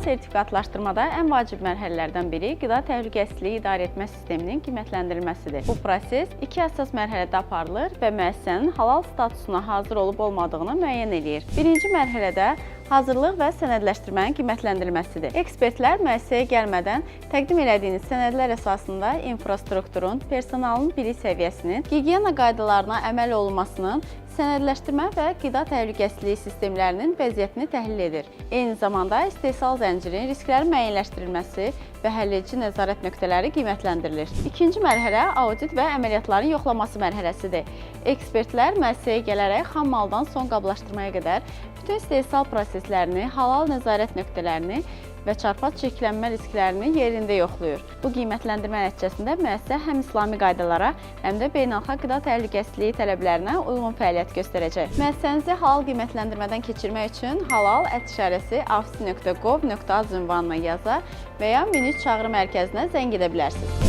sertifikatlaşdırmada ən vacib mərhələlərdən biri qida təhlükəsizliyi idarəetmə sisteminin qiymətləndirilməsidir. Bu proses iki əsas mərhələdə aparılır və müəssisənin halal statusuna hazır olub-olmadığını müəyyən eləyir. Birinci mərhələdə hazırlıq və sənədləşdirmənin qiymətləndirilməsidir. Ekspertlər müəssisəyə gəlmədən təqdim elədiyiniz sənədlər əsasında infrastrukturun, personalın bilik səviyyəsinin, gigiyena qaydalarına əməl olunmasının, sənədləşdirmə və qida təhlükəsizliyi sistemlərinin vəziyyətini təhlil edir. Eyni zamanda istehsal zəncirinin risklərin müəyyənləşdirilməsi və həlledici nəzarət nöqtələri qiymətləndirilir. İkinci mərhələ audit və əməliyyatların yoxlaması mərhələsidir. Ekspertlər müəssisəyə gələrək xam maldan son qablaşdırmaya qədər bütün istehsal proseslərini, halal nəzarət nöqtələrini və çarpaz çirklənmə risklərini yerində yoxlayır. Bu qiymətləndirmə nəticəsində müəssisə həm İslami qaydalara, həm də beynəlxalq qida təhlükəsizliyi tələblərinə uyğun fəaliyyət göstərəcək. Müəssisənizi halal qiymətləndirmədən keçirmək üçün halal @afis.gov.az ünvanına yaza və ya 13 çağrı mərkəzinə zəng edə bilərsiniz.